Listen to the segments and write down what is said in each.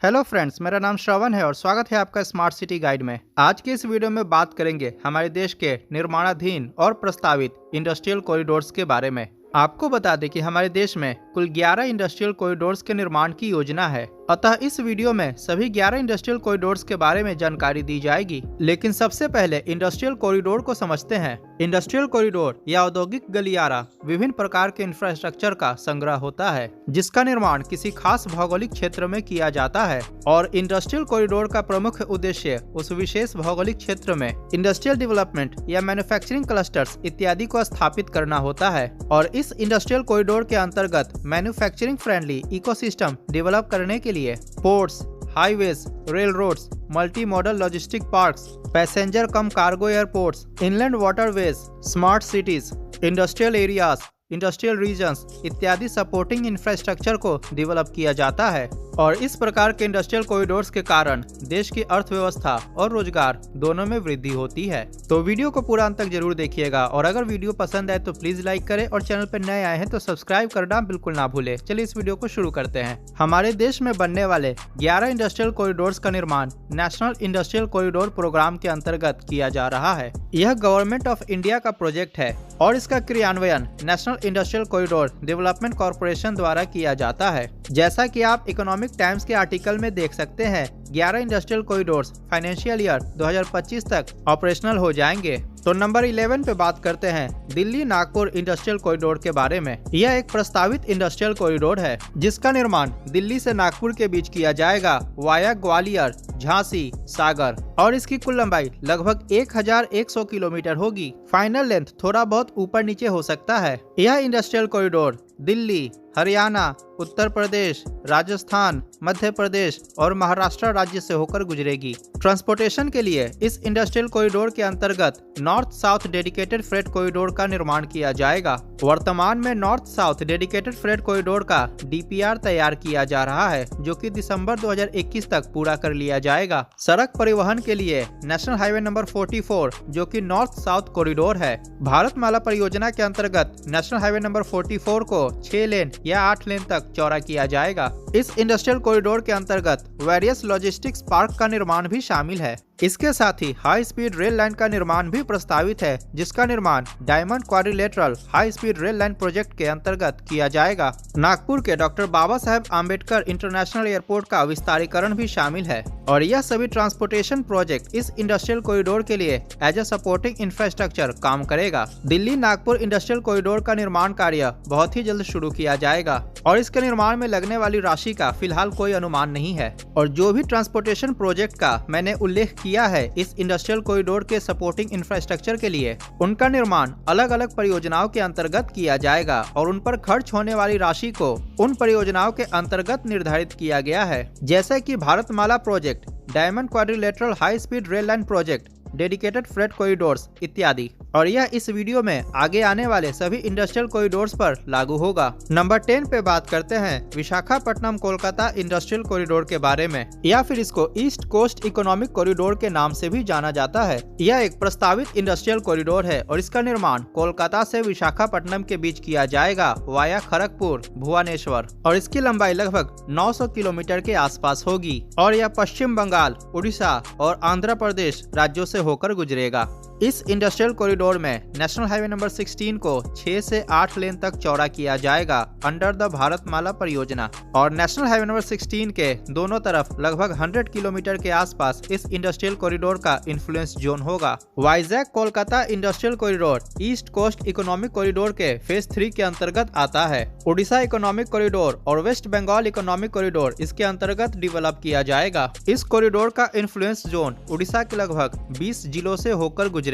Hello friends, मेरा नाम श्रवण है और स्वागत है आपका स्मार्ट सिटी गाइड में। आज की इस वीडियो में बात करेंगे हमारे देश के निर्माणाधीन और प्रस्तावित इंडस्ट्रियल कॉरिडोर्स के बारे में। आपको बता दें कि हमारे देश में कुल 11 इंडस्ट्रियल कॉरिडोर्स के निर्माण की योजना है। अतः इस वीडियो में सभी 11 इंडस्ट्रियल कॉरिडोर्स के बारे में जानकारी दी जाएगी। लेकिन सबसे पहले इंडस्ट्रियल कॉरिडोर को समझते हैं। इंडस्ट्रियल कॉरिडोर या औद्योगिक गलियारा विभिन्न प्रकार के इंफ्रास्ट्रक्चर का संग्रह होता है, जिसका निर्माण किसी खास भौगोलिक क्षेत्र में किया जाता है। और इंडस्ट्रियल कॉरिडोर का प्रमुख उद्देश्य उस विशेष भौगोलिक क्षेत्र में इंडस्ट्रियल डेवलपमेंट या मैन्युफैक्चरिंग क्लस्टर्स इत्यादि को स्थापित करना होता है। और इस इंडस्ट्रियल कॉरिडोर के अंतर्गत मैन्युफैक्चरिंग फ्रेंडली इकोसिस्टम डेवलप करने के लिए ports, highways, rail roads, multi modal logistic parks, passenger cum cargo airports, inland waterways, smart cities, industrial areas, industrial regions इत्यादि सपोर्टिंग इंफ्रास्ट्रक्चर को डेवलप किया जाता है। और इस प्रकार के इंडस्ट्रियल कॉरिडोर्स के कारण देश की अर्थव्यवस्था और रोजगार दोनों में वृद्धि होती है। तो वीडियो को पूरा अंत तक जरूर देखिएगा और अगर वीडियो पसंद आए तो प्लीज लाइक करें और चैनल पर नए आए हैं तो सब्सक्राइब करना बिल्कुल ना भूले। चलिए इस वीडियो को शुरू करते हैं। हमारे देश में बनने वाले 11 इंडस्ट्रियल कॉरिडोर्स का निर्माण नेशनल इंडस्ट्रियल कॉरिडोर प्रोग्राम के अंतर्गत किया जा रहा है। यह गवर्नमेंट ऑफ इंडिया का प्रोजेक्ट है और इसका क्रियान्वयन national industrial corridor development corporation द्वारा किया जाता है। जैसा कि आप इकोनॉमिक टाइम्स के आर्टिकल में देख सकते हैं, 11 इंडस्ट्रियल कॉरिडोर्स फाइनेंशियल ईयर 2025 तक ऑपरेशनल हो जाएंगे। तो नंबर 11 पे बात करते हैं दिल्ली नागपुर इंडस्ट्रियल कॉरिडोर के बारे में। यह एक प्रस्तावित इंडस्ट्रियल कॉरिडोर है जिसका निर्माण दिल्ली से नागपुर के बीच किया जाएगा वाया ग्वालियर, झांसी, सागर और इसकी कुल लंबाई लगभग 1100 किलोमीटर होगी। फाइनल लेंथ थोड़ा बहुत ऊपर नीचे हो सकता है। यह इंडस्ट्रियल कॉरिडोर दिल्ली, हरियाणा, उत्तर प्रदेश, राजस्थान, मध्य प्रदेश और महाराष्ट्र राज्य से होकर गुजरेगी। ट्रांसपोर्टेशन के लिए इस इंडस्ट्रियल कॉरिडोर के अंतर्गत north south dedicated freight corridor का निर्माण किया जाएगा। वर्तमान में north south dedicated freight corridor का डीपीआर तैयार किया जा रहा है, जो कि दिसंबर 2021 तक पूरा कर लिया जाएगा। सड़क परिवहन के लिए नेशनल हाईवे नंबर 44, जो कि नॉर्थ साउथ कॉरिडोर है, भारतमाला परियोजना के अंतर्गत नेशनल हाईवे नंबर 44 को 6 लेन या 8 लेन तक चौड़ा किया जाएगा। इस इंडस्ट्रियल कॉरिडोर के अंतर्गत वेरियस लॉजिस्टिक्स पार्क का निर्माण भी शामिल है। इसके साथ ही हाई स्पीड रेल लाइन का निर्माण भी प्रस्तावित है, जिसका निर्माण diamond quadrilateral high speed rail line project के अंतर्गत किया जाएगा। नागपुर के doctor Baba Saheb Ambedkar international airport का विस्तारीकरण भी शामिल है। और यह सभी ट्रांसपोर्टेशन प्रोजेक्ट इस इंडस्ट्रियल कॉरिडोर के लिए एज ए सपोर्टिंग इंफ्रास्ट्रक्चर काम करेगा। दिल्ली नागपुर इंडस्ट्रियल कॉरिडोर का निर्माण कार्य बहुत ही जल्द शुरू किया जाएगा और इसके निर्माण में लगने वाली राशि का फिलहाल कोई अनुमान नहीं है। और जो भी ट्रांसपोर्टेशन प्रोजेक्ट का मैंने उल्लेख किया है इस इंडस्ट्रियल कॉरिडोर के सपोर्टिंग इंफ्रास्ट्रक्चर के लिए, उनका निर्माण अलग अलग परियोजनाओं के अंतर्गत किया जाएगा और उन पर खर्च होने वाली राशि को उन परियोजनाओं के अंतर्गत निर्धारित किया गया है, जैसे कि Bharatmala project, diamond quadrilateral high speed rail line project, dedicated freight corridors इत्यादि। और यह इस वीडियो में आगे आने वाले सभी इंडस्ट्रियल कॉरिडोर्स पर लागू होगा। नंबर 10 पे बात करते हैं विशाखापट्टनम कोलकाता इंडस्ट्रियल कॉरिडोर के बारे में, या फिर इसको ईस्ट कोस्ट इकोनॉमिक कॉरिडोर के नाम से भी जाना जाता है। यह एक प्रस्तावित इंडस्ट्रियल कॉरिडोर है और इसका निर्माण कोलकाता से विशाखापट्टनम के बीच किया जाएगा वाया खड़गपुर, भुवनेश्वर। और इसकी लंबाई लगभग 900 किलोमीटर के आसपास होगी और यह पश्चिम बंगाल, उड़ीसा और आंध्र प्रदेश राज्यों से होकर गुजरेगा। इस इंडस्ट्रियल कॉरिडोर में नेशनल हाईवे नंबर 16 को 6 से 8 लेन तक चौड़ा किया जाएगा अंडर द भारतमाला परियोजना। और नेशनल हाईवे नंबर 16 के दोनों तरफ लगभग 100 किलोमीटर के आसपास इस इंडस्ट्रियल कॉरिडोर का इन्फ्लुएंस जोन होगा। Vizag Kolkata industrial corridor east coast economic corridor के फेज 3 के अंतर्गत आता है। उड़ीसा इकोनॉमिक कॉरिडोर और वेस्ट बंगाल इकोनॉमिक कॉरिडोर इसके अंतर्गत डेवलप किया जाएगा। इस कॉरिडोर का इन्फ्लुएंस जोन उड़ीसा के लगभग 20 जिलों से होकर गुजरेगा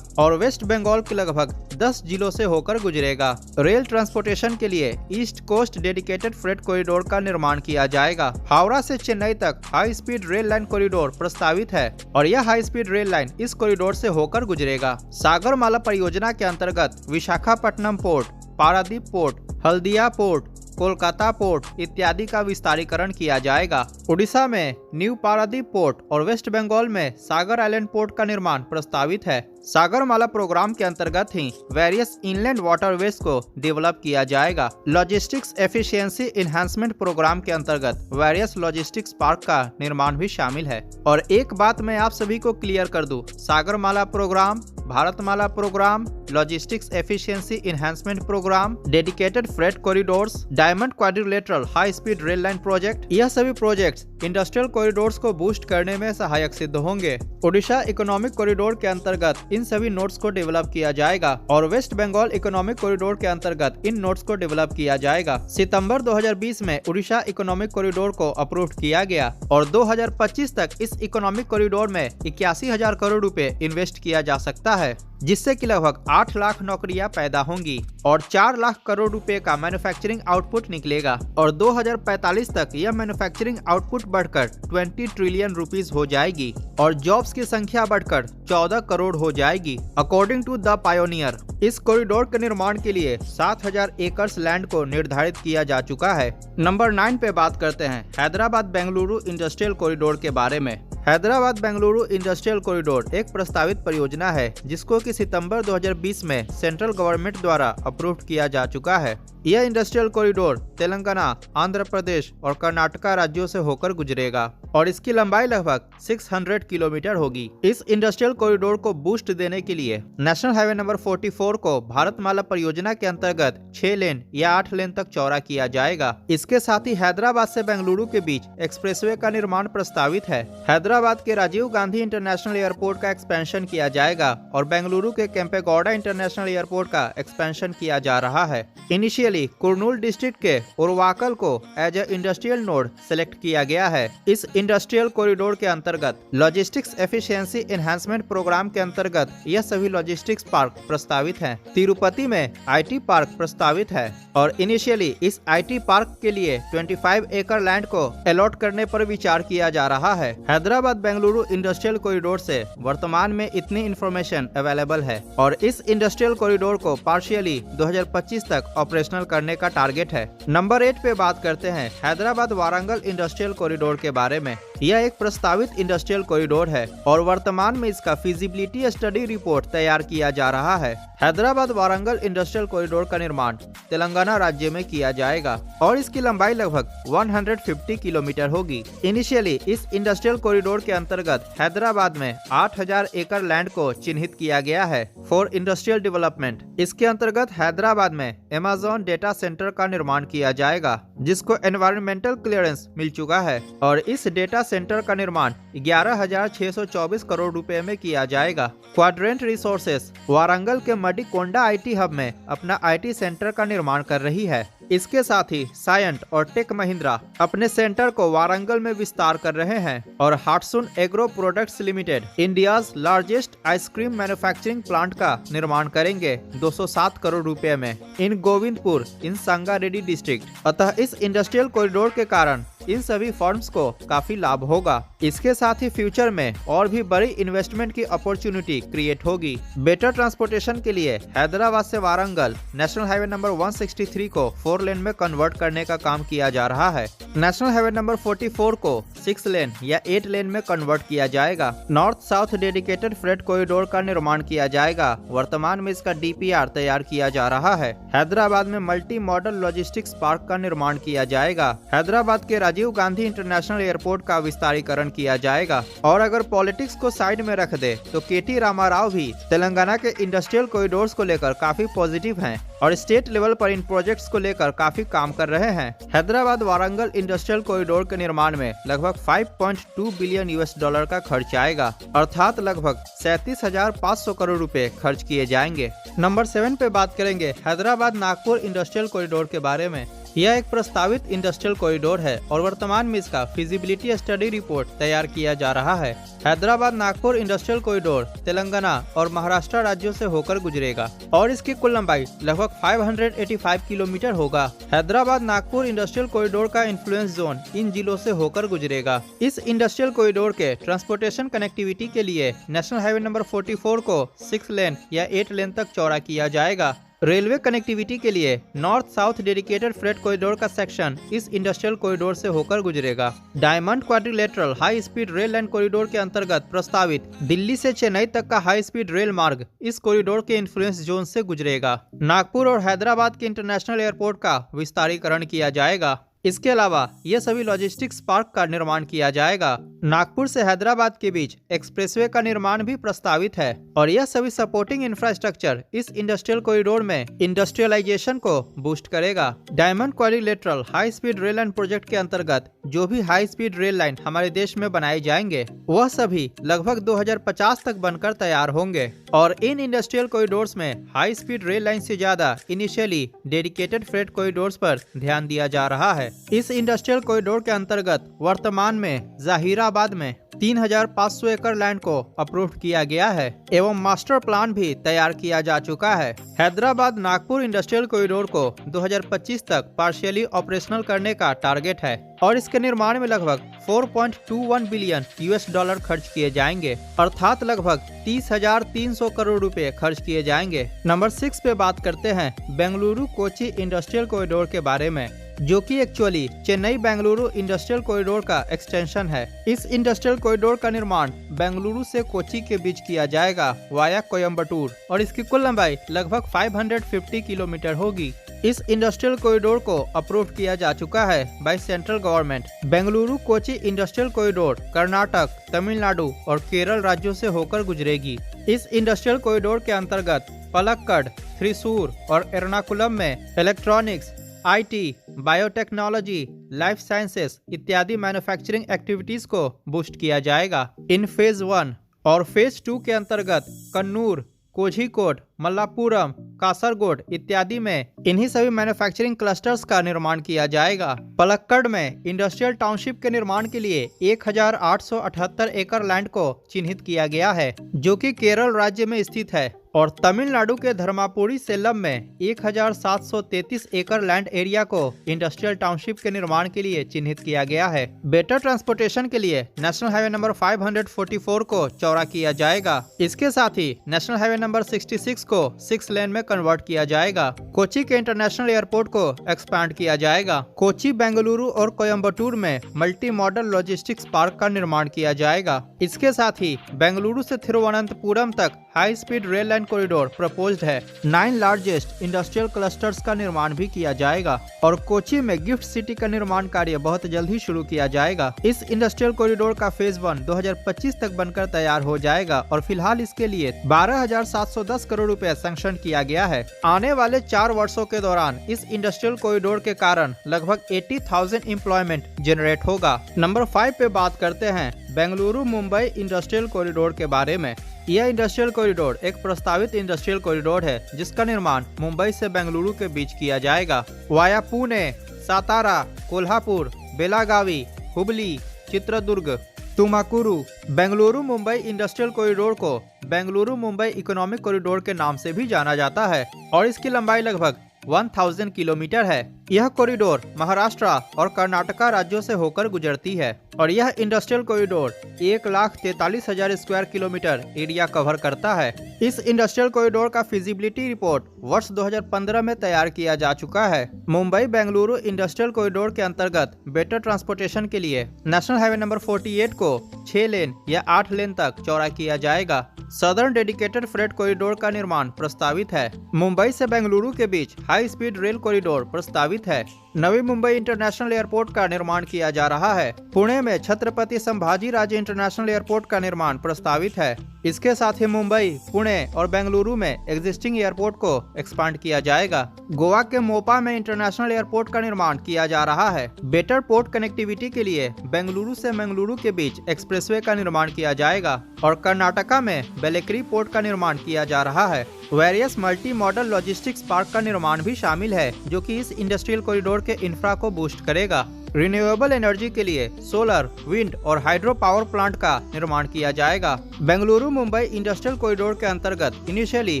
और वेस्ट बंगाल के लगभग 10 जिलों से होकर गुजरेगा। रेल ट्रांसपोर्टेशन के लिए east coast dedicated freight corridor का निर्माण किया जाएगा। हावड़ा से चेन्नई तक high speed rail line corridor प्रस्तावित है और यह हाई स्पीड रेल लाइन इस कॉरिडोर से होकर गुजरेगा। सागरमाला परियोजना के अंतर्गत Visakhapatnam port, Paradip port, Haldia port, Kolkata port इत्यादि का विस्तारीकरण किया जाएगा। उड़ीसा में न्यू पारादीप पोर्ट और वेस्ट बंगाल में सागर आइलैंड पोर्ट का निर्माण प्रस्तावित है। सागरमाला प्रोग्राम के अंतर्गत ही वेरियस इनलैंड वाटरवेज को डेवलप किया जाएगा। लॉजिस्टिक्स एफिशिएंसी एनहांसमेंट प्रोग्राम के अंतर्गत वेरियस लॉजिस्टिक्स पार्क का निर्माण भी शामिल है। और एक बात मैं आप सभी को क्लियर कर दूं, Sagarmala programme, Bharatmala programme, logistics efficiency enhancement programme, dedicated freight corridors, diamond quadrilateral high speed rail line project, यह सभी प्रोजेक्ट्स इंडस्ट्रियल कॉरिडोर्स को बूस्ट करने में सहायक सिद्ध होंगे। ओडिशा इकोनॉमिक कॉरिडोर के अंतर्गत इन सभी नोड्स को डेवलप किया जाएगा और वेस्ट बंगाल इकोनॉमिक कॉरिडोर के अंतर्गत इन नोड्स को डेवलप किया जाएगा। सितंबर 2020 में उड़ीसा इकोनॉमिक कॉरिडोर को अप्रूव किया गया और 2025 तक इस इकोनॉमिक कॉरिडोर में 81,000 करोड़ रुपए इन्वेस्ट किया जा सकता है, जिससे कि लगभग 8 लाख नौकरियां पैदा होंगी और 4 लाख करोड़ रुपए का मैन्युफैक्चरिंग आउटपुट निकलेगा और 2045 तक यह मैन्युफैक्चरिंग आउटपुट बढ़कर 20 ट्रिलियन रुपीस हो जाएगी और जॉब्स की संख्या बढ़कर 14 करोड़ हो जाएगी। अकॉर्डिंग टू द पायोनियर, इस कॉरिडोर के निर्माण के लिए 7,000 एकड़ लैंड को निर्धारित किया जा चुका है। नंबर 9 पे बात करते हैं हैदराबाद बेंगलुरु इंडस्ट्रियल कॉरिडोर के बारे में। हैदराबाद बेंगलुरु इंडस्ट्रियल कॉरिडोर एक प्रस्तावित परियोजना है जिसको कि सितंबर 2020 में सेंट्रल गवर्नमेंट द्वारा अप्रूव किया जा चुका है। यह इंडस्ट्रियल कॉरिडोर तेलंगाना, आंध्र प्रदेश और कर्नाटका राज्यों से होकर गुजरेगा और इसकी लंबाई लगभग 600 किलोमीटर होगी। इस इंडस्ट्रियल कॉरिडोर को बूस्ट देने के लिए नेशनल हाईवे नंबर 44 को भारतमाला परियोजना के अंतर्गत 6 लेन या 8 लेन तक चौड़ा किया जाएगा। इसके साथ ही हैदराबाद से बेंगलुरु के बीच एक्सप्रेसवे का निर्माण प्रस्तावित है। हैदराबाद के राजीव गांधी इंटरनेशनल एयरपोर्ट का एक्सपेंशन किया जाएगा और बेंगलुरु के केम्पेगौड़ा इंटरनेशनल एयरपोर्ट का एक्सपेंशन किया जा रहा है। इनिशियली कुर्नूल डिस्ट्रिक्ट के उरवाकल को as a industrial node select किया गया है। इस इंडस्ट्रियल कॉरिडोर के अंतर्गत लॉजिस्टिक्स एफिशिएंसी एनहांसमेंट प्रोग्राम के अंतर्गत यह सभी लॉजिस्टिक्स पार्क प्रस्तावित हैं। तिरुपति में आईटी पार्क प्रस्तावित है और इनिशियली इस आईटी पार्क के लिए 25 एकड़ लैंड को अलॉट करने पर विचार किया जा रहा है। हैदराबाद बेंगलुरु इंडस्ट्रियल कॉरिडोर से वर्तमान में इतनी इंफॉर्मेशन अवेलेबल है और इस इंडस्ट्रियल कॉरिडोर को पार्शियली 2025 तक ऑपरेशनल करने का टारगेट है। नंबर 8 पे बात करते हैं हैदराबाद वारंगल इंडस्ट्रियल कॉरिडोर के बारे में। यह एक प्रस्तावित इंडस्ट्रियल कॉरिडोर है और वर्तमान में इसका फिजिबिलिटी स्टडी रिपोर्ट तैयार किया जा रहा है। हैदराबाद वारंगल इंडस्ट्रियल कॉरिडोर का निर्माण तेलंगाना राज्य में किया जाएगा और इसकी लंबाई लगभग 150 किलोमीटर होगी। इनिशियली इस इंडस्ट्रियल कॉरिडोर के अंतर्गत हैदराबाद में 8,000 एकड़ लैंड को चिन्हित किया गया है फॉर इंडस्ट्रियल डेवलपमेंट। इसके अंतर्गत हैदराबाद में अमेज़न डेटा सेंटर का निर्माण किया जाएगा जिसको एनवायरमेंटल क्लियरेंस मिल चुका है और इस डेटा सेंटर का निर्माण 11,624 करोड़ रुपए में किया जाएगा। क्वाड्रेंट रिसोर्सेस वारंगल के मडिकोंडा आईटी हब में अपना आईटी सेंटर का निर्माण कर रही है। इसके साथ ही सायंट और टेक महिंद्रा अपने सेंटर को वारंगल में विस्तार कर रहे हैं और Hatsun agro products limited India's largest ice cream manufacturing plant का निर्माण करेंगे 207 करोड़ रुपए में in Govindpur in Sangareddy district. अतः इस इंडस्ट्रियल कॉरिडोर के कारण इन सभी फर्म्स को काफी लाभ होगा। इसके साथ ही फ्यूचर में और भी बड़ी इन्वेस्टमेंट की अपॉर्चुनिटी क्रिएट होगी। बेटर ट्रांसपोर्टेशन के लिए हैदराबाद से वारंगल नेशनल हाईवे नंबर 163 को 4 लेन में कन्वर्ट करने का काम किया जा रहा है। नेशनल हाईवे नंबर 44 को 6 लेन या 8 लेन में कन्वर्ट किया जाएगा। North south dedicated freight corridor का निर्माण किया जाएगा। वर्तमान में इसका DPR तैयार किया जा रहा है। हैदराबाद में मल्टी मॉडल लॉजिस्टिक्स पार्क का निर्माण किया जाएगा। हैदराबाद के राजीव गांधी इंटरनेशनल एयरपोर्ट का विस्तारीकरण किया जाएगा। और अगर पॉलिटिक्स को साइड में रख दे तो KT रामाराव भी तेलंगाना के इंडस्ट्रियल कॉरिडोर्स को लेकर काफी पॉजिटिव हैं और स्टेट लेवल पर इन प्रोजेक्ट्स को लेकर काफी काम कर रहे हैं। हैदराबाद वारंगल इंडस्ट्रियल कॉरिडोर के निर्माण में लगभग 5.2 बिलियन US$ का खर्च आएगा, अर्थात लगभग 37,500 करोड़ रुपए खर्च किए जाएंगे। नंबर 7 पे बात करेंगे हैदराबाद नागपुर इंडस्ट्रियल कॉरिडोर के बारे में। यह एक प्रस्तावित इंडस्ट्रियल कॉरिडोर है और वर्तमान में इसका फिजिबिलिटी स्टडी रिपोर्ट तैयार किया जा रहा है। हैदराबाद नागपुर इंडस्ट्रियल कॉरिडोर तेलंगाना और महाराष्ट्र राज्यों से होकर गुजरेगा और इसकी कुल लंबाई लगभग 585 किलोमीटर होगा। हैदराबाद नागपुर इंडस्ट्रियल कॉरिडोर का इन्फ्लुएंस जोन इन जिलों से होकर गुजरेगा। इस इंडस्ट्रियल कॉरिडोर के ट्रांसपोर्टेशन कनेक्टिविटी के लिए नेशनल हाईवे नंबर 44 को 6 लेन या 8 लेन तक चौड़ा किया जाएगा। रेलवे कनेक्टिविटी के लिए north south dedicated freight corridor का सेक्शन इस इंडस्ट्रियल कॉरिडोर से होकर गुजरेगा। Diamond quadrilateral high speed rail line corridor के अंतर्गत प्रस्तावित दिल्ली से चेन्नई तक का हाई स्पीड रेल मार्ग इस कॉरिडोर के इन्फ्लुएंस जोन से गुजरेगा। नागपुर और हैदराबाद के इंटरनेशनल एयरपोर्ट का विस्तारीकरण किया जाएगा। इसके अलावा यह सभी लॉजिस्टिक्स पार्क का निर्माण किया जाएगा। नागपुर से हैदराबाद के बीच एक्सप्रेसवे का निर्माण भी प्रस्तावित है और यह सभी सपोर्टिंग इंफ्रास्ट्रक्चर इस इंडस्ट्रियल कॉरिडोर में इंडस्ट्रियलाइजेशन को बूस्ट करेगा। Diamond quadrilateral high speed rail line project के अंतर्गत जो भी हाई स्पीड रेल लाइन हमारे देश में बनाए जाएंगे वह सभी लगभग 2050 तक बनकर तैयार होंगे और इन इंडस्ट्रियल कॉरिडोर्स में हाई स्पीड रेल लाइन से ज्यादा इनिशियली डेडिकेटेड फ्रेट कॉरिडोर्स पर ध्यान दिया जा रहा है। इस इंडस्ट्रियल कॉरिडोर के अंतर्गत वर्तमान में जहीराबाद में 3500 एकड़ लैंड को अप्रूव किया गया है एवं मास्टर प्लान भी तैयार किया जा चुका है। हैदराबाद नागपुर इंडस्ट्रियल कॉरिडोर को 2025 तक पार्शियली ऑपरेशनल करने का टारगेट है और इसके निर्माण में लगभग 4.21 बिलियन US$ खर्च किए जाएंगे, अर्थात लगभग 30,300 करोड़ रुपए खर्च किए जाएंगे। नंबर 6 पे बात करते हैं बेंगलुरु कोची इंडस्ट्रियल कॉरिडोर के बारे में, जो कि actually Chennai Bengaluru industrial corridor का एक्सटेंशन है। इस इंडस्ट्रियल कॉरिडोर का निर्माण बेंगलुरु से कोची के बीच किया जाएगा वाया कोयम्बटूर और इसकी कुल लंबाई लगभग 550 किलोमीटर होगी। इस इंडस्ट्रियल कॉरिडोर को अप्रूव किया जा चुका है by central government. Bengaluru Kochi industrial corridor Karnataka, Tamil Nadu और केरल राज्यों से होकर गुजरेगी। इस इंडस्ट्रियल कॉरिडोर के अंतर्गत पलक्कड़, थ्रिसूर और एर्नाकुलम में electronics, IT, biotechnology, life sciences इत्यादि मैन्युफैक्चरिंग एक्टिविटीज को बूस्ट किया जाएगा। इन फेज 1 और फेज 2 के अंतर्गत कन्नूर, कोझिकोड, मल्लापुरम, कासरगोड इत्यादि में इन्हीं सभी मैन्युफैक्चरिंग क्लस्टर्स का निर्माण किया जाएगा। पलक्कड़ में इंडस्ट्रियल टाउनशिप के निर्माण के लिए 1878 एकड़ लैंड को चिन्हित किया गया है, जो कि केरल राज्य में स्थित है और तमिलनाडु के धर्मापुरी सेलम में 1733 एकड़ लैंड एरिया को इंडस्ट्रियल टाउनशिप के निर्माण के लिए चिन्हित किया गया है। बेटर ट्रांसपोर्टेशन के लिए नेशनल हाईवे नंबर 544 को चौड़ा किया जाएगा। इसके साथ ही नेशनल हाईवे नंबर 66 को 6 लेन में कन्वर्ट किया जाएगा। कोची के इंटरनेशनल एयरपोर्ट को एक्सपैंड किया जाएगा। कोची, बेंगलुरु और कोयम्बटूर में मल्टी मॉडल लॉजिस्टिक्स पार्क का निर्माण किया जाएगा। इसके साथ ही बेंगलुरु से थिरुवनंतपुरम तक high speed rail line corridor proposed है। 9 लार्जेस्ट इंडस्ट्रियल क्लस्टर्स का निर्माण भी किया जाएगा और कोची में गिफ्ट सिटी का निर्माण कार्य बहुत जल्द ही शुरू किया जाएगा। इस इंडस्ट्रियल कॉरिडोर का फेज 1 2025 तक बनकर तैयार हो जाएगा और फिलहाल इसके लिए 12,710 करोड़ रुपए सैंक्शन किया गया है। आने वाले 4 वर्षों के दौरान इस इंडस्ट्रियल कॉरिडोर के कारण लगभग 80,000 एम्प्लॉयमेंट जनरेट होगा। नंबर 5 पे बात करते हैं बेंगलुरु मुंबई इंडस्ट्रियल कॉरिडोर के बारे में। यह इंडस्ट्रियल कॉरिडोर एक प्रस्तावित इंडस्ट्रियल कॉरिडोर है जिसका निर्माण मुंबई से बेंगलुरु के बीच किया जाएगा। Via Pune, Satara, Kolhapur, Belagavi, Hubli, Chitradurga, Tumakuru. Bengaluru Mumbai industrial corridor को बेंगलुरु मुंबई इकोनॉमिक कॉरिडोर के नाम से भी जाना जाता है और इसकी लंबाई लगभग 1000 किलोमीटर है। यह कॉरिडोर महाराष्ट्र और कर्नाटका राज्यों से होकर गुजरती है और यह industrial corridor 1,43,000 square kilometre area cover करता है। इस इंडस्ट्रियल कॉरिडोर का फिजिबिलिटी रिपोर्ट वर्ष 2015 में तैयार किया जा चुका है। मुंबई बेंगलुरु इंडस्ट्रियल कॉरिडोर के अंतर्गत बेटर ट्रांसपोर्टेशन के लिए नेशनल हाईवे नंबर 48 को 6 लेन या 8 लेन तक चौड़ा किया जाएगा। सदर्न डेडिकेटेड फ्रेट कॉरिडोर का निर्माण प्रस्तावित है। मुंबई से बेंगलुरु के बीच हाई स्पीड रेल कॉरिडोर प्रस्तावित है। नवी मुंबई इंटरनेशनल एयरपोर्ट का निर्माण किया जा रहा है। पुणे में छत्रपति संभाजी राजे इंटरनेशनल एयरपोर्ट का निर्माण प्रस्तावित है। इसके साथ ही मुंबई, पुणे और बेंगलुरु में एग्जिस्टिंग एयरपोर्ट को एक्सपांड किया जाएगा। गोवा के मोपा में इंटरनेशनल एयरपोर्ट का निर्माण किया जा रहा है। बेटर पोर्ट कनेक्टिविटी के लिए बेंगलुरु से मंगलुरु के बीच एक्सप्रेसवे का निर्माण किया जाएगा और कर्नाटका में बेलेकरी पोर्ट का निर्माण किया जा रहा है। Various multi modal logistics park का निर्माण भी शामिल है जो कि इस इंडस्ट्रियल कॉरिडोर के इंफ्रा को बूस्ट करेगा। रिन्यूएबल एनर्जी के लिए सोलर, विंड और हाइड्रो पावर प्लांट का निर्माण किया जाएगा। बेंगलुरु मुंबई इंडस्ट्रियल कॉरिडोर के अंतर्गत इनिशियली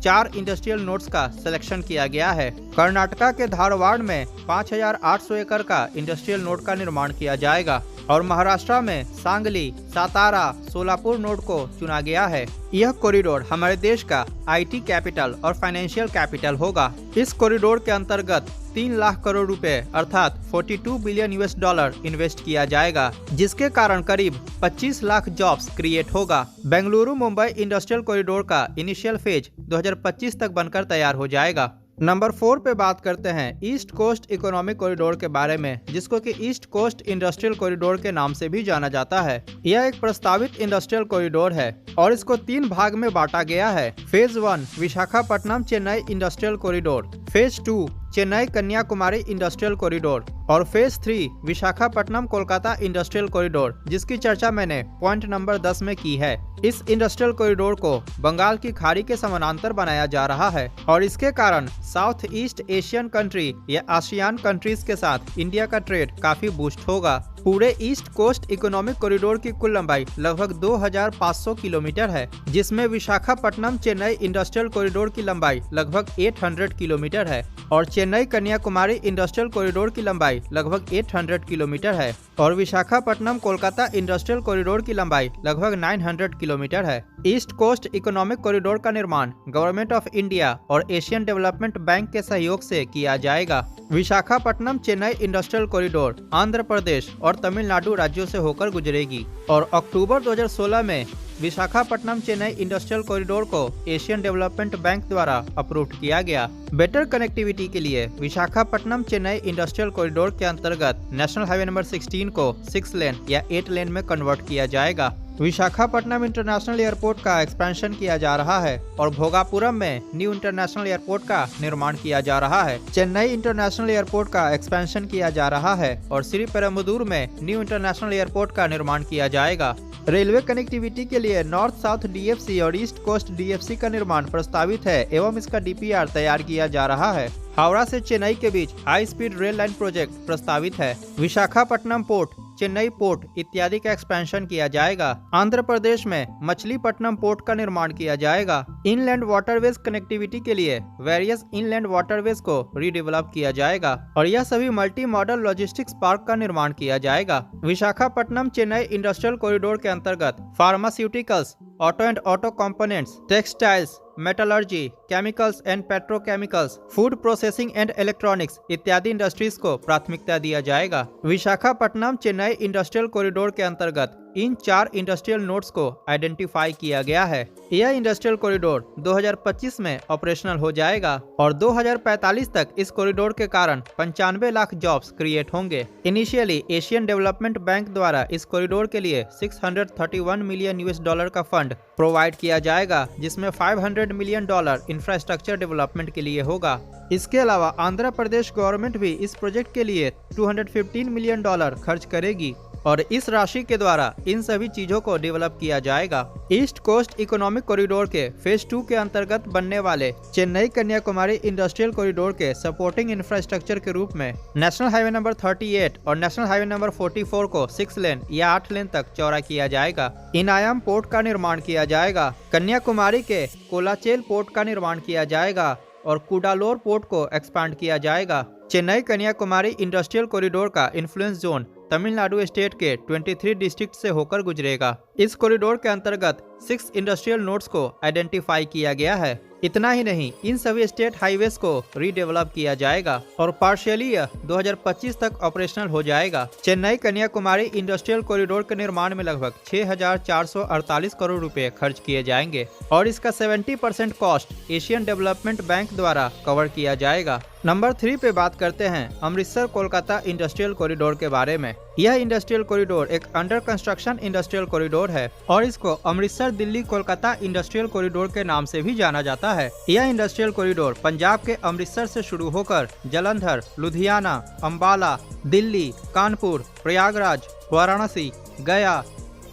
4 इंडस्ट्रियल नोड्स का सिलेक्शन किया गया है। कर्नाटका के धारवाड़ में 5,800 एकड़ का इंडस्ट्रियल नोड का निर्माण किया जाएगा। और महाराष्ट्र में सांगली, सातारा, सोलापुर नोड को चुना गया है। यह कॉरिडोर हमारे देश का IT कैपिटल और फाइनेंशियल कैपिटल होगा। इस कॉरिडोर के अंतर्गत 3 लाख करोड़ रुपए अर्थात 42 बिलियन US$ इन्वेस्ट किया जाएगा, जिसके कारण करीब 25 लाख जॉब्स क्रिएट होगा। बेंगलुरु मुंबई इंडस्ट्रियल कॉरिडोर का इनिशियल फेज 2025 तक बनकर तैयार हो जाएगा। नंबर 4 पे बात करते हैं ईस्ट कोस्ट इकोनॉमिक कॉरिडोर के बारे में, जिसको कि ईस्ट कोस्ट इंडस्ट्रियल कॉरिडोर के नाम से भी जाना जाता है। यह एक प्रस्तावित इंडस्ट्रियल कॉरिडोर है और इसको 3 भाग में बांटा गया है। Phase 1 Visakhapatnam Chennai industrial corridor, phase 2 Chennai Kanyakumari industrial corridor और phase 3 Visakhapatnam Kolkata industrial corridor, जिसकी चर्चा मैंने पॉइंट नंबर 10 में की है। इस इंडस्ट्रियल कॉरिडोर को बंगाल की खाड़ी के समानांतर बनाया जा रहा है और इसके कारण साउथ ईस्ट एशियन कंट्री या आसियान कंट्रीज के साथ इंडिया का ट्रेड काफी बूस्ट होगा। पूरे ईस्ट कोस्ट इकोनॉमिक कॉरिडोर की कुल लंबाई लगभग 2500 किलोमीटर है, जिसमें विशाखापट्टनम चेन्नई इंडस्ट्रियल कॉरिडोर की लंबाई लगभग 800 किलोमीटर है और चेन्नई कन्याकुमारी इंडस्ट्रियल कॉरिडोर की लंबाई लगभग 800 किलोमीटर है और विशाखापट्टनम कोलकाता इंडस्ट्रियल कॉरिडोर की लंबाई लगभग 900 किलोमीटर है। ईस्ट कोस्ट इकोनॉमिक कॉरिडोर का निर्माण गवर्नमेंट ऑफ इंडिया और एशियन डेवलपमेंट बैंक के सहयोग से किया जाएगा। विशाखापट्टनम चेन्नई इंडस्ट्रियल कॉरिडोर आंध्र प्रदेश और तमिलनाडु राज्यों से होकर गुजरेगी और अक्टूबर 2016 में विशाखापट्टनम चेन्नई इंडस्ट्रियल कॉरिडोर को एशियन डेवलपमेंट बैंक द्वारा अप्रूव किया गया। बेटर कनेक्टिविटी के लिए विशाखापट्टनम चेन्नई इंडस्ट्रियल कॉरिडोर के अंतर्गत नेशनल हाईवे नंबर 16 को 6 लेन या 8 लेन में कन्वर्ट किया जाएगा। विशाखापट्टनम इंटरनेशनल एयरपोर्ट का एक्सपेंशन किया जा रहा है और भोगापुरम में न्यू इंटरनेशनल एयरपोर्ट का निर्माण किया जा रहा है। चेन्नई इंटरनेशनल एयरपोर्ट का एक्सपेंशन किया जा रहा है और श्रीपेरुम्बदूर में न्यू इंटरनेशनल एयरपोर्ट का निर्माण किया जाएगा। रेलवे कनेक्टिविटी के लिए नॉर्थ साउथ DFC और ईस्ट कोस्ट DFC का निर्माण प्रस्तावित है एवं इसका DPR तैयार किया जा रहा है। हावड़ा से चेन्नई के बीच high speed rail line project प्रस्तावित है। विशाखापट्टनम पोर्ट, चेन्नई पोर्ट इत्यादि का एक्सपेंशन किया जाएगा। आंध्र प्रदेश में मछलीपट्टनम पोर्ट का निर्माण किया जाएगा। इनलैंड वाटरवेज कनेक्टिविटी के लिए वेरियस इनलैंड वाटरवेज को रीडेवलप किया जाएगा और यह सभी मल्टी मॉडल लॉजिस्टिक्स पार्क का निर्माण किया जाएगा। विशाखापट्टनम चेन्नई इंडस्ट्रियल कॉरिडोर के अंतर्गत pharmaceuticals, auto and auto components, textiles, metallurgy, chemicals and petrochemicals, food processing and electronics इत्यादि इंडस्ट्रीज को प्राथमिकता दिया जाएगा। विशाखापट्टनम चेन्नई इंडस्ट्रियल कॉरिडोर के अंतर्गत इन 4 इंडस्ट्रियल नोड्स को आइडेंटिफाई किया गया है। यह इंडस्ट्रियल कॉरिडोर 2025 में ऑपरेशनल हो जाएगा और 2045 तक इस कॉरिडोर के कारण 95 लाख जॉब्स क्रिएट होंगे। इनिशियली एशियन डेवलपमेंट बैंक द्वारा इस कॉरिडोर के लिए $631 मिलियन का फंड प्रोवाइड किया जाएगा, जिसमें $500 मिलियन इंफ्रास्ट्रक्चर डेवलपमेंट के लिए होगा। इसके अलावा आंध्र प्रदेश गवर्नमेंट भी इस प्रोजेक्ट के लिए $215 मिलियन खर्च करेगी और इस राशि के द्वारा इन सभी चीजों को डेवलप किया जाएगा। ईस्ट कोस्ट इकोनॉमिक कॉरिडोर के फेज 2 के अंतर्गत बनने वाले चेन्नई कन्याकुमारी इंडस्ट्रियल कॉरिडोर के सपोर्टिंग इंफ्रास्ट्रक्चर के रूप में नेशनल हाईवे नंबर 38 और नेशनल हाईवे नंबर 44 को 6 लेन या 8 लेन तक चौड़ा किया जाएगा। इनायम पोर्ट का निर्माण किया जाएगा। कन्याकुमारी के कोलाचेल पोर्ट का निर्माण किया जाएगा और कुडालोर पोर्ट को एक्सपांड किया जाएगा। चेन्नई कन्याकुमारी इंडस्ट्रियल कॉरिडोर का इन्फ्लुएंस जोन तमिलनाडु स्टेट के 23 डिस्ट्रिक्ट से होकर गुजरेगा। इस कॉरिडोर के अंतर्गत 6 इंडस्ट्रियल नोड्स को आइडेंटिफाई किया गया है। इतना ही नहीं, इन सभी स्टेट हाईवेज को रीडेवलप किया जाएगा और पार्शियली यह 2025 तक ऑपरेशनल हो जाएगा। चेन्नई कन्याकुमारी इंडस्ट्रियल कॉरिडोर के निर्माण में लगभग 6,448 करोड़ रुपए खर्च किए जाएंगे और इसका 70% कॉस्ट एशियन डेवलपमेंट बैंक द्वारा कवर किया जाएगा। नंबर 3 पे बात करते हैं अमृतसर कोलकाता इंडस्ट्रियल कॉरिडोर के बारे में। यह इंडस्ट्रियल कॉरिडोर एक अंडर कंस्ट्रक्शन इंडस्ट्रियल कॉरिडोर है और इसको अमृतसर दिल्ली कोलकाता इंडस्ट्रियल कॉरिडोर के नाम से भी जाना जाता है। यह इंडस्ट्रियल कॉरिडोर पंजाब के अमृतसर से शुरू होकर जालंधर, लुधियाना, अंबाला, दिल्ली, कानपुर, प्रयागराज, वाराणसी, गया,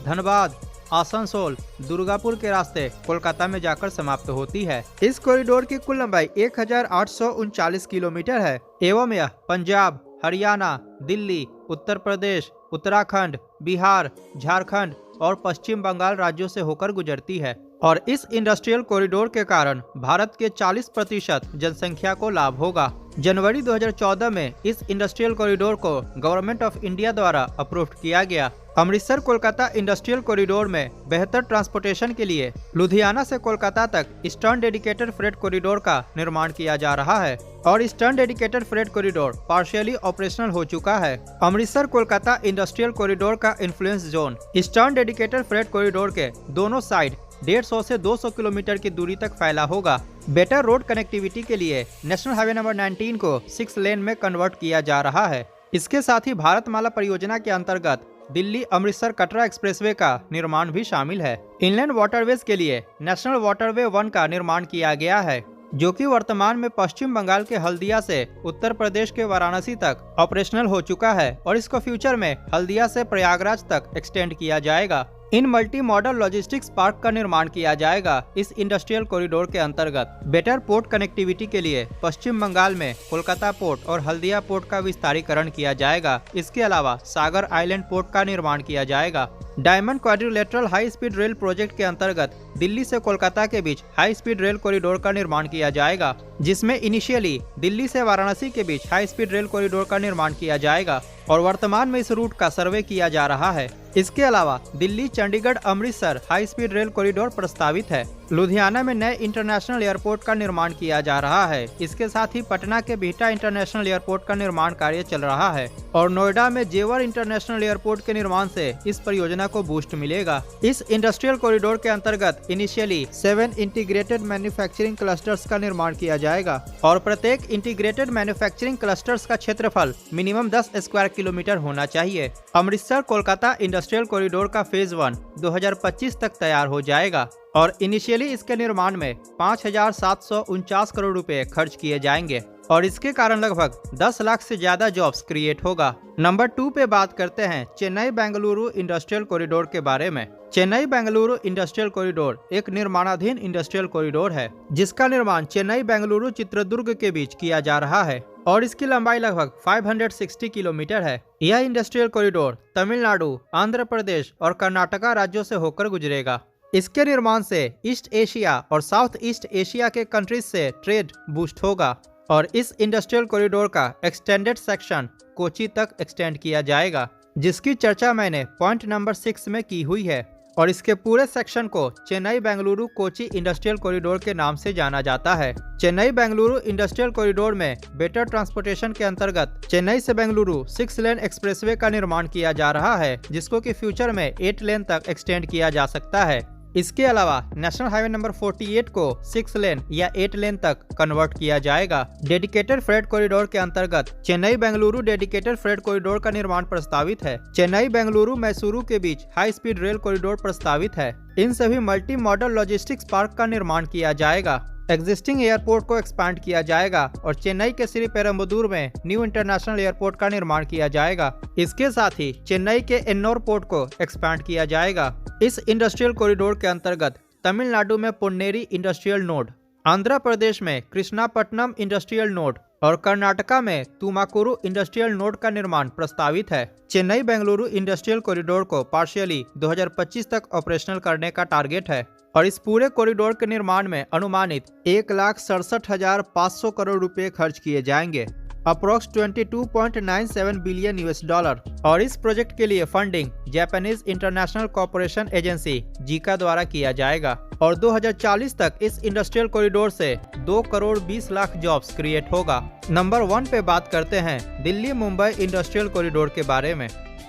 धनबाद, आसनसोल, दुर्गापुर के रास्ते कोलकाता में जाकर समाप्त होती है। इस कॉरिडोर की कुल लंबाई 1839 किलोमीटर है एवं यह पंजाब, हरियाणा, दिल्ली, उत्तर प्रदेश, उत्तराखंड, बिहार, झारखंड और पश्चिम बंगाल राज्यों से होकर गुजरती है। और इस इंडस्ट्रियल कॉरिडोर के कारण भारत के 40% जनसंख्या को लाभ होगा। जनवरी 2014 में इस इंडस्ट्रियल कॉरिडोर को गवर्नमेंट ऑफ इंडिया द्वारा अप्रूव्ड किया गया। अमृतसर कोलकाता इंडस्ट्रियल कॉरिडोर में बेहतर ट्रांसपोर्टेशन के लिए लुधियाना से कोलकाता तक ईस्टर्न डेडिकेटेड फ्रेट कॉरिडोर का निर्माण किया जा रहा है और eastern dedicated freight corridor partially operational हो चुका है। अमृतसर कोलकाता इंडस्ट्रियल कॉरिडोर का influence zone eastern dedicated freight corridor के दोनों साइड 150 से 200 किलोमीटर की दूरी तक फैला होगा। बेटर रोड कनेक्टिविटी के लिए नेशनल हाईवे नंबर 19 को 6 लेन में कन्वर्ट किया जा रहा है। इसके साथ ही भारतमाला परियोजना के अंतर्गत दिल्ली अमृतसर कटरा एक्सप्रेसवे का निर्माण भी शामिल है। इनलैंड वाटरवेज के लिए नेशनल वाटरवे 1 का निर्माण किया गया है, जो कि वर्तमान में पश्चिम बंगाल के हल्दिया से उत्तर प्रदेश के वाराणसी तक ऑपरेशनल हो चुका है और इसको फ्यूचर में हल्दिया से प्रयागराज तक एक्सटेंड किया जाएगा। इन मल्टी मॉडल लॉजिस्टिक्स पार्क का निर्माण किया जाएगा इस इंडस्ट्रियल कॉरिडोर के अंतर्गत। बेटर पोर्ट कनेक्टिविटी के लिए पश्चिम बंगाल में कोलकाता पोर्ट और हल्दिया पोर्ट का विस्तारीकरण किया जाएगा। इसके अलावा सागर आइलैंड पोर्ट का निर्माण किया जाएगा। Diamond quadrilateral high speed rail project के अंतर्गत दिल्ली से कोलकाता के बीच हाई स्पीड रेल कॉरिडोर का निर्माण किया जाएगा, जिसमें इनिशियली दिल्ली से वाराणसी के बीच हाई स्पीड रेल कॉरिडोर का निर्माण किया जाएगा और वर्तमान में इस रूट का सर्वे किया जा रहा है। इसके अलावा Delhi Chandigarh Amritsar high speed rail corridor प्रस्तावित है। लुधियाना में नए इंटरनेशनल एयरपोर्ट का निर्माण किया जा रहा है। इसके साथ ही पटना के बिहटा इंटरनेशनल एयरपोर्ट का निर्माण कार्य चल रहा है और नोएडा में जेवर इंटरनेशनल एयरपोर्ट के निर्माण से इस परियोजना को बूस्ट मिलेगा। इस इंडस्ट्रियल कॉरिडोर के अंतर्गत इनिशियली 7 इंटीग्रेटेड मैन्युफैक्चरिंग क्लस्टर्स का निर्माण किया जाएगा और प्रत्येक इंटीग्रेटेड मैन्युफैक्चरिंग क्लस्टर्स का क्षेत्रफल मिनिमम 10 स्क्वायर किलोमीटर होना चाहिए। अमृतसर कोलकाता इंडस्ट्रियल कॉरिडोर का फेज 1 2025 तक तैयार हो जाएगा और इनिशियली इसके निर्माण में 5,749 करोड़ रुपए खर्च किए जाएंगे और इसके कारण लगभग 10 लाख से ज्यादा जॉब्स क्रिएट होगा। नंबर 2 पे बात करते हैं चेन्नई बेंगलुरु इंडस्ट्रियल कॉरिडोर के बारे में। चेन्नई बेंगलुरु इंडस्ट्रियल कॉरिडोर एक निर्माणाधीन इंडस्ट्रियल कॉरिडोर है, जिसका निर्माण चेन्नई बेंगलुरु चित्रदुर्ग के बीच किया जा रहा है और इसकी लंबाई लगभग 560 किलोमीटर है। यह इंडस्ट्रियल कॉरिडोर तमिलनाडु, आंध्र प्रदेश और कर्नाटका राज्यों से होकर गुजरेगा। इसके निर्माण से ईस्ट एशिया और साउथ ईस्ट एशिया के कंट्रीज से ट्रेड बूस्ट होगा और इस इंडस्ट्रियल कॉरिडोर का एक्सटेंडेड सेक्शन कोची तक एक्सटेंड किया जाएगा, जिसकी चर्चा मैंने पॉइंट नंबर 6 में की हुई है और इसके पूरे सेक्शन को चेन्नई बेंगलुरु कोची इंडस्ट्रियल कॉरिडोर के नाम से जाना जाता है। चेन्नई बेंगलुरु इंडस्ट्रियल कॉरिडोर में बेटर ट्रांसपोर्टेशन के अंतर्गत चेन्नई से बेंगलुरु 6 लेन एक्सप्रेसवे का निर्माण किया जा रहा है, जिसको कि फ्यूचर में 8 लेन तक एक्सटेंड किया जा सकता है। इसके अलावा नेशनल हाईवे नंबर 48 को 6 लेन या 8 लेन तक कन्वर्ट किया जाएगा। डेडिकेटेड फ्रेट कॉरिडोर के अंतर्गत Chennai Bengaluru dedicated freight corridor का निर्माण प्रस्तावित है। चेन्नई बेंगलुरु मैसूरू के बीच हाई स्पीड रेल कॉरिडोर प्रस्तावित है। इन सभी मल्टी मॉडल लॉजिस्टिक्स पार्क का निर्माण किया जाएगा। एग्जिस्टिंग एयरपोर्ट को एक्सपांड किया जाएगा और चेन्नई के श्री पेरम्बदूर में न्यू इंटरनेशनल एयरपोर्ट का निर्माण किया जाएगा। इसके साथ ही चेन्नई के एन्नोर पोर्ट को एक्सपांड किया जाएगा। इस इंडस्ट्रियल कॉरिडोर के अंतर्गत तमिलनाडु में पुन्नेरी इंडस्ट्रियल नोड, आंध्र प्रदेश में कृष्णापट्टनम इंडस्ट्रियल नोड और कर्नाटका में तुमाकुरु इंडस्ट्रियल नोड का निर्माण प्रस्तावित है। चेन्नई बेंगलुरु इंडस्ट्रियल कॉरिडोर को पार्शियली 2025 तक ऑपरेशनल करने का टारगेट है और इस पूरे कॉरिडोर के निर्माण में अनुमानित 1,67,500 करोड़ रुपए खर्च किए जाएंगे, अप्रोक्स 22.97 बिलियन $। और इस प्रोजेक्ट के लिए funding Japanese international corporation agency Zika द्वारा किया जाएगा और 2040 तक इस इंडस्ट्रियल कॉरिडोर से 2 करोड़ 20 लाख जॉब्स क्रिएट होगा। नंबर 1 पे बात करते हैं दिल्ली मुंबई इंडस्ट्रियल कॉरिडोर के बारे में।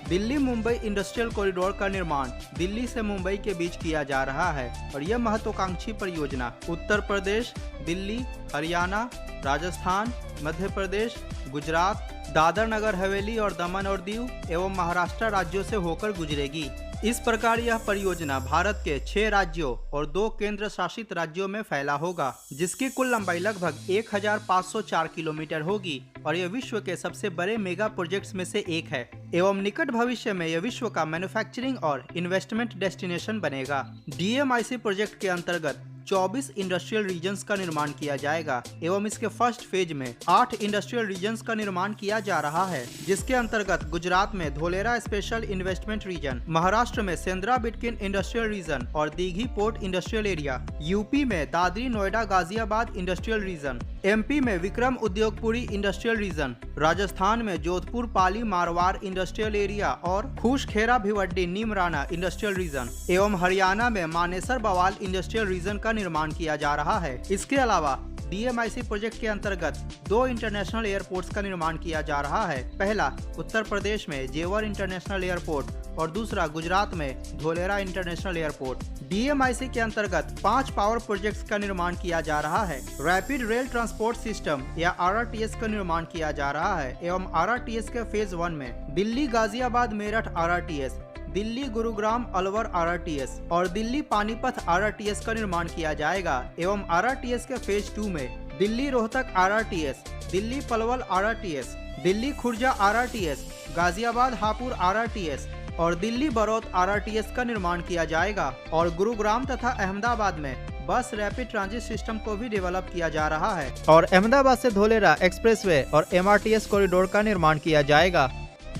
दिल्ली मुंबई इंडस्ट्रियल कॉरिडोर का निर्माण दिल्ली से मुंबई के बीच किया जा रहा है और यह महत्वाकांक्षी परियोजना उत्तर प्रदेश, दिल्ली, हरियाणा, राजस्थान, मध्य प्रदेश, गुजरात, दादर नगर हवेली और दमन और दीव एवं महाराष्ट्र राज्यों से होकर गुजरेगी। इस प्रकार यह परियोजना भारत के 6 राज्यों और 2 केंद्र शासित राज्यों में फैला होगा, जिसकी कुल लंबाई लगभग 1,504 किलोमीटर होगी और यह विश्व के सबसे बड़े मेगा प्रोजेक्ट्स में से एक है एवं निकट भविष्य में यह विश्व का मैन्युफैक्चरिंग और इन्वेस्टमेंट डेस्टिनेशन बनेगा। DMIC प्रोजेक्ट के अंतर्गत 24 इंडस्ट्रियल रीजन्स का निर्माण किया जाएगा एवं इसके फर्स्ट फेज में 8 इंडस्ट्रियल रीजन्स का निर्माण किया जा रहा है, जिसके अंतर्गत गुजरात में Dholera special investment region, Maharashtra में सेंद्रा बिटकिन इंडस्ट्रियल रीजन और Dighi port industrial area, UP में Dadri Noida Ghaziabad industrial region, MP में विक्रम उद्योगपुरी इंडस्ट्रियल रीजन, राजस्थान में जोधपुर पाली मारवाड़ इंडस्ट्रियल एरिया और खुशखेरा भिवड्डी नीमराना इंडस्ट्रियल रीजन एवं हरियाणा में मानेसर बवाल इंडस्ट्रियल रीजन का निर्माण किया जा रहा है। इसके अलावा DMIC प्रोजेक्ट के अंतर्गत 2 इंटरनेशनल एयरपोर्ट्स का निर्माण किया जा रहा है। पहला उत्तर प्रदेश में जेवर इंटरनेशनल एयरपोर्ट और दूसरा गुजरात में धोलेरा इंटरनेशनल एयरपोर्ट। DMIC के अंतर्गत 5 पावर प्रोजेक्ट्स का निर्माण किया जा रहा है। रैपिड रेल ट्रांसपोर्ट सिस्टम या RRTS का निर्माण किया जा रहा है एवं RRTS के फेज 1 में दिल्ली गाजियाबाद मेरठ RRTS, दिल्ली गुरुग्राम अलवर RRTS और दिल्ली पानीपत RRTS का निर्माण किया जाएगा एवं RRTS के फेज 2 में Delhi Rohtak RRTS, Delhi Palwal RRTS, Delhi Khurja RRTS, Ghaziabad Hapur RRTS और दिल्ली बरौत RRTS का निर्माण किया जाएगा और गुरुग्राम तथा अहमदाबाद में बस रैपिड ट्रांजिट सिस्टम को भी डेवलप किया जा रहा है और अहमदाबाद से धोलेरा एक्सप्रेसवे और MRTS कॉरिडोर का निर्माण किया जाएगा।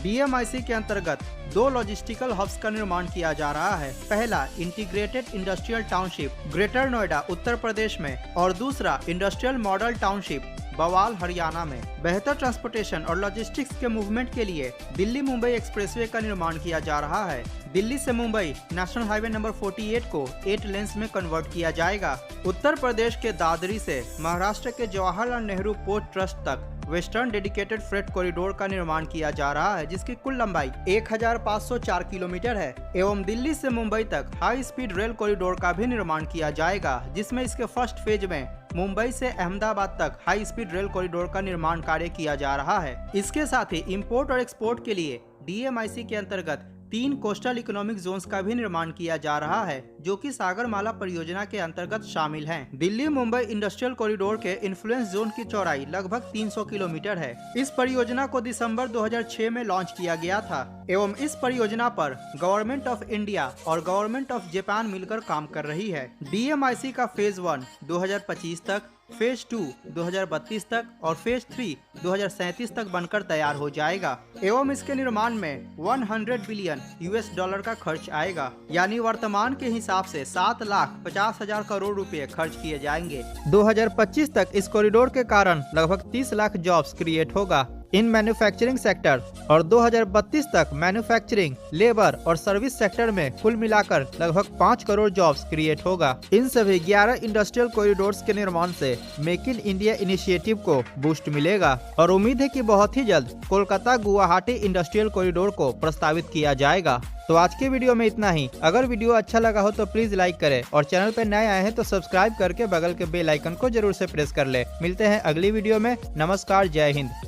DMIC के अंतर्गत 2 लॉजिस्टिकल हब्स का निर्माण किया जा रहा है। पहला integrated industrial township greater Noida Uttar Pradesh में और दूसरा इंडस्ट्रियल मॉडल टाउनशिप बवाल हरियाणा में। बेहतर ट्रांसपोर्टेशन और लॉजिस्टिक्स के मूवमेंट के लिए दिल्ली मुंबई एक्सप्रेसवे का निर्माण किया जा रहा है। दिल्ली से मुंबई नेशनल हाईवे नंबर 48 को 8 लेन्स में कन्वर्ट किया जाएगा। उत्तर प्रदेश के दादरी से महाराष्ट्र के जवाहरलाल नेहरू पोर्ट ट्रस्ट तक वेस्टर्न डेडिकेटेड फ्रेट कॉरिडोर का निर्माण किया जा रहा है, जिसकी कुल लंबाई 1504 किलोमीटर है एवं दिल्ली से मुंबई तक हाई स्पीड रेल कॉरिडोर का भी निर्माण किया जाएगा, जिसमें इसके फर्स्ट फेज में मुंबई से अहमदाबाद तक हाई स्पीड रेल कॉरिडोर का निर्माण कार्य किया जा रहा है। इसके साथ ही इंपोर्ट और एक्सपोर्ट के लिए DMIC के अंतर्गत 3 कोस्टल इकोनॉमिक जोन्स का भी निर्माण किया जा रहा है, जो कि सागरमाला परियोजना के अंतर्गत शामिल हैं। दिल्ली मुंबई इंडस्ट्रियल कॉरिडोर के इन्फ्लुएंस जोन की चौड़ाई लगभग 300 किलोमीटर है। इस परियोजना को दिसंबर 2006 में लॉन्च किया गया था एवं इस परियोजना पर गवर्नमेंट ऑफ इंडिया और गवर्नमेंट ऑफ जापान मिलकर काम कर रही है। DMIC का फेज 1 2025 तक, फेज 2 2032 तक और फेज 3 2037 तक बनकर तैयार हो जाएगा एवं इसके निर्माण में $100 बिलियन का खर्च आएगा, यानी वर्तमान के हिसाब से 7,50,000 करोड़ रुपए खर्च किए जाएंगे। 2025 तक इस कॉरिडोर के कारण लगभग 30 लाख जॉब्स क्रिएट होगा इन मैन्युफैक्चरिंग सेक्टर और 2032 तक मैन्युफैक्चरिंग, लेबर और सर्विस सेक्टर में कुल मिलाकर लगभग 5 करोड़ जॉब्स क्रिएट होगा। इन सभी 11 इंडस्ट्रियल कॉरिडोर्स के निर्माण से मेक इन इंडिया इनिशिएटिव को बूस्ट मिलेगा और उम्मीद है कि बहुत ही जल्द कोलकाता गुवाहाटी इंडस्ट्रियल कॉरिडोर को प्रस्तावित किया जाएगा। तो आज के वीडियो में इतना ही। अगर वीडियो अच्छा लगा हो तो प्लीज लाइक करें और चैनल पर नए आए हैं तो सब्सक्राइब करके बगल के बेल आइकन को जरूर से प्रेस कर ले। मिलते हैं अगली वीडियो में। नमस्कार, जय हिंद।